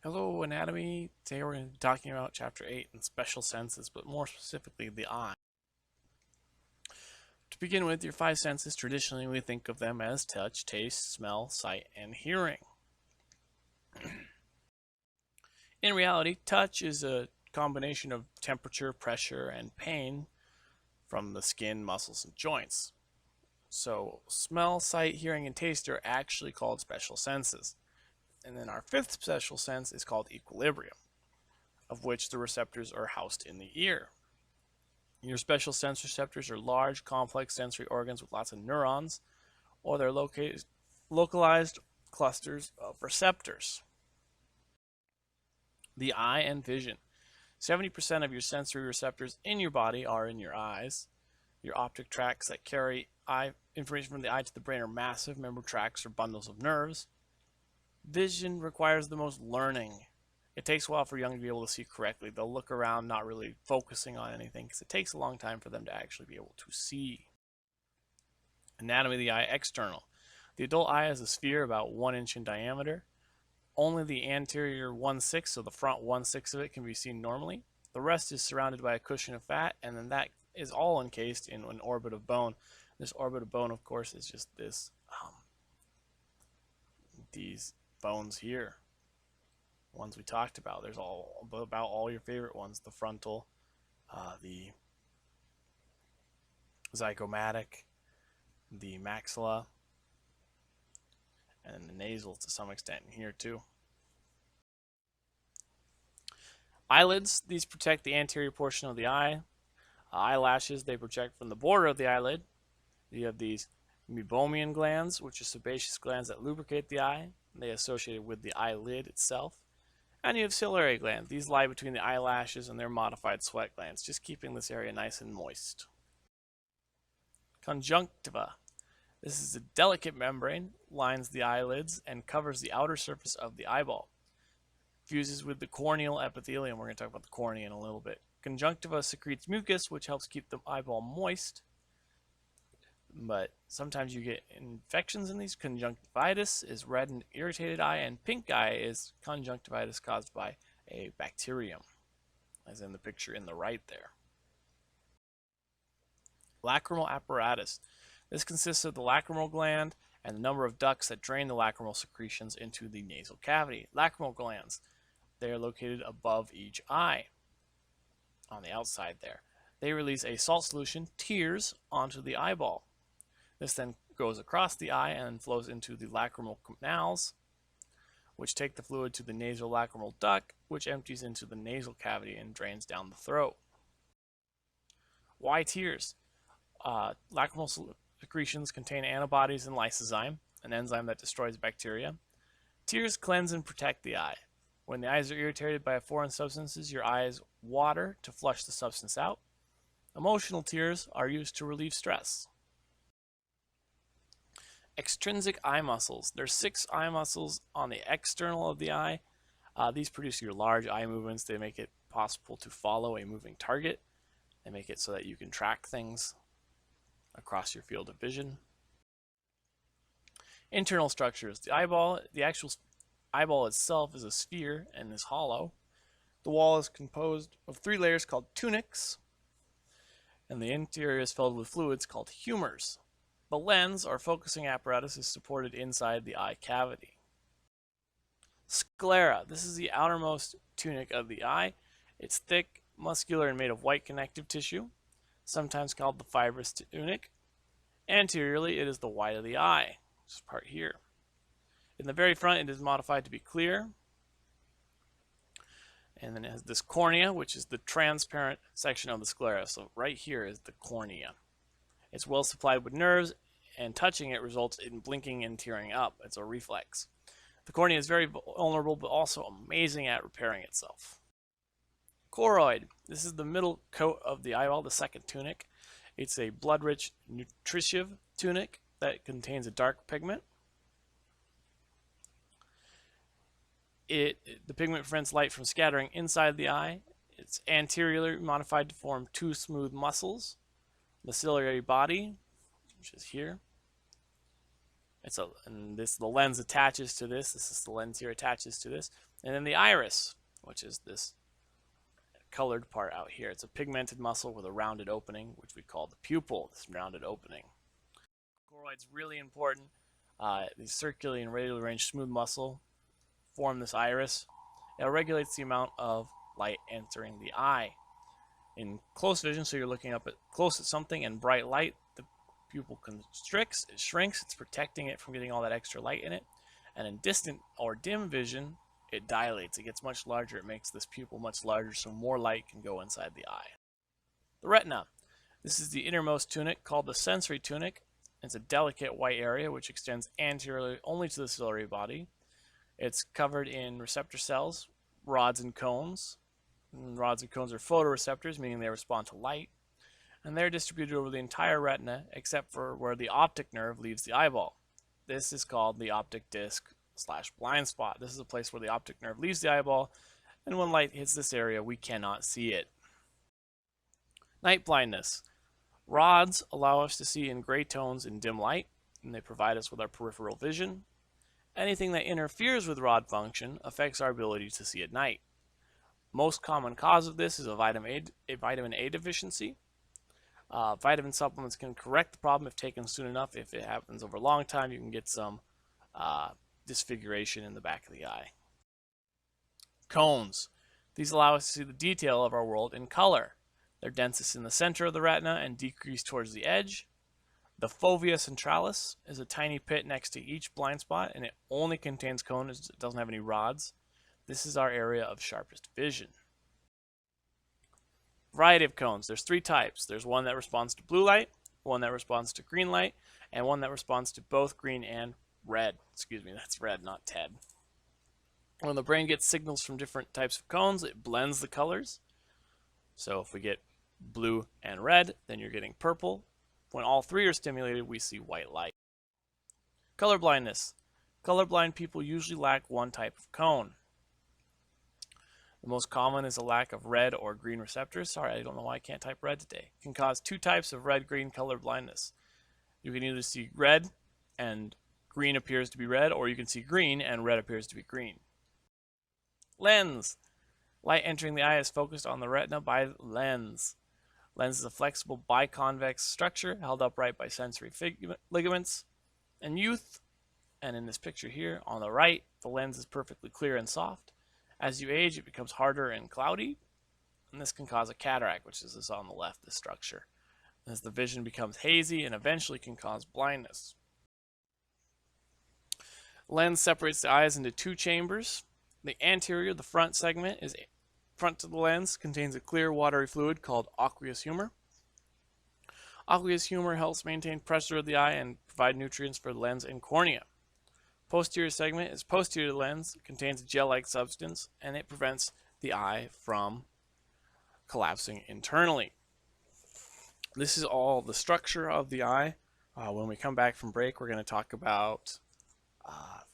Hello, anatomy. Today we're going to be talking about chapter 8 and special senses, but more specifically the eye. To begin with, your five senses, traditionally we think of them as touch, taste, smell, sight, and hearing. In reality, touch is a combination of temperature, pressure, and pain from the skin, muscles, and joints. So smell, sight, hearing, and taste are actually called special senses. And then our fifth special sense is called equilibrium, of which the receptors are housed in the ear. Your special sense receptors are large, complex sensory organs with lots of neurons, or they're localized clusters of receptors. The eye and vision. 70% of your sensory receptors in your body are in your eyes. Your optic tracts that carry information from the eye to the brain are massive. Remember, tracts are bundles of nerves. Vision requires the most learning. It takes a while for young to be able to see correctly. They'll look around not really focusing on anything because it takes a long time for them to actually be able to see. Anatomy of the eye, external. The adult eye is a sphere about 1 inch in diameter. Only the anterior 1/6, so the front 1/6 of it, can be seen normally. The rest is surrounded by a cushion of fat, and then that is all encased in an orbit of bone. This orbit of bone, of course, is just these bones here, ones we talked about. There's about all your favorite ones: the frontal, the zygomatic, the maxilla, and the nasal to some extent in here too. Eyelids, these protect the anterior portion of the eye. Eyelashes, they project from the border of the eyelid. You have these meibomian glands, which are sebaceous glands that lubricate the eye. They are associated with the eyelid itself. And you have ciliary glands. These lie between the eyelashes and their modified sweat glands, just keeping this area nice and moist. Conjunctiva. This is a delicate membrane, lines the eyelids, and covers the outer surface of the eyeball. Fuses with the corneal epithelium. We're going to talk about the cornea in a little bit. Conjunctiva secretes mucus, which helps keep the eyeball moist. But sometimes you get infections in these. Conjunctivitis is red and irritated eye, and pink eye is conjunctivitis caused by a bacterium, as in the picture in the right there. Lacrimal apparatus. This consists of the lacrimal gland and the number of ducts that drain the lacrimal secretions into the nasal cavity. Lacrimal glands, they are located above each eye, on the outside there. They release a salt solution, tears, onto the eyeball. This then goes across the eye and flows into the lacrimal canals, which take the fluid to the nasal lacrimal duct, which empties into the nasal cavity and drains down the throat. Why tears? Lacrimal secretions contain antibodies and lysozyme, an enzyme that destroys bacteria. Tears cleanse and protect the eye. When the eyes are irritated by foreign substances, your eyes water to flush the substance out. Emotional tears are used to relieve stress. Extrinsic eye muscles. There's 6 eye muscles on the external of the eye. These produce your large eye movements. They make it possible to follow a moving target. They make it so that you can track things across your field of vision. Internal structures. The actual eyeball itself is a sphere and is hollow. The wall is composed of 3 layers called tunics, and the interior is filled with fluids called humors. The lens, or focusing apparatus, is supported inside the eye cavity. Sclera. This is the outermost tunic of the eye. It's thick, muscular, and made of white connective tissue, sometimes called the fibrous tunic. Anteriorly, it is the white of the eye, this part here. In the very front, it is modified to be clear. And then it has this cornea, which is the transparent section of the sclera. So right here is the cornea. It's well supplied with nerves, and touching it results in blinking and tearing up. It's a reflex. The cornea is very vulnerable, but also amazing at repairing itself. Choroid. This is the middle coat of the eyeball, the second tunic. It's a blood-rich, nutritive tunic that contains a dark pigment. The pigment prevents light from scattering inside the eye. It's anteriorly modified to form 2 smooth muscles. The ciliary body, which is here, And the lens attaches to this. This is the lens here attaches to this. And then the iris, which is this colored part out here. It's a pigmented muscle with a rounded opening, which we call the pupil, this rounded opening. Choroid's really important. The circularly and radially arranged smooth muscle form this iris. It regulates the amount of light entering the eye. In close vision, so you're looking up close at something and bright light, the pupil constricts, it shrinks, it's protecting it from getting all that extra light in it. And in distant or dim vision, it dilates, it gets much larger, it makes this pupil much larger so more light can go inside the eye. The retina. This is the innermost tunic called the sensory tunic. It's a delicate white area which extends anteriorly only to the ciliary body. It's covered in receptor cells, rods and cones. And rods and cones are photoreceptors, meaning they respond to light. And they're distributed over the entire retina except for where the optic nerve leaves the eyeball. This is called the optic disc / blind spot. This is a place where the optic nerve leaves the eyeball, and when light hits this area, we cannot see it. Night blindness. Rods allow us to see in gray tones in dim light, and they provide us with our peripheral vision. Anything that interferes with rod function affects our ability to see at night. Most common cause of this is a vitamin A deficiency. Vitamin supplements can correct the problem if taken soon enough. If it happens over a long time, you can get some disfiguration in the back of the eye. Cones. These allow us to see the detail of our world in color. They're densest in the center of the retina and decrease towards the edge. The fovea centralis is a tiny pit next to each blind spot, and it only contains cones. It doesn't have any rods. This is our area of sharpest vision. Variety of cones. There's 3 types. There's one that responds to blue light, one that responds to green light, and one that responds to both green and red. Excuse me, that's red, not Ted. When the brain gets signals from different types of cones, it blends the colors. So if we get blue and red, then you're getting purple. When all 3 are stimulated, we see white light. Color blindness. Colorblind people usually lack one type of cone. The most common is a lack of red or green receptors. Sorry, I don't know why I can't type red today. It can cause 2 types of red-green color blindness. You can either see red and green appears to be red, or you can see green and red appears to be green. Lens. Light entering the eye is focused on the retina by the lens. Lens is a flexible biconvex structure held upright by sensory ligaments. In youth, and in this picture here on the right, the lens is perfectly clear and soft. As you age, it becomes harder and cloudy, and this can cause a cataract, which is this on the left, this structure. As the vision becomes hazy and eventually can cause blindness. Lens separates the eyes into 2 chambers. The anterior, the front segment, is front to the lens, contains a clear watery fluid called aqueous humor. Aqueous humor helps maintain pressure of the eye and provide nutrients for the lens and cornea. Posterior segment is posterior to the lens, contains a gel-like substance, and it prevents the eye from collapsing internally. This is all the structure of the eye. When we come back from break, we're going to talk about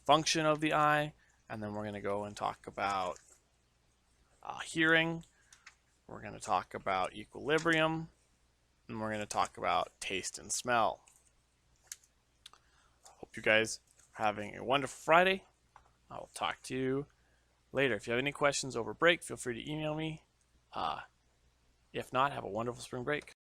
function of the eye, and then we're going to go and talk about hearing. We're going to talk about equilibrium, and we're going to talk about taste and smell. Hope you guys are having a wonderful Friday. I will talk to you later. If you have any questions over break, feel free to email me. If not, have a wonderful spring break.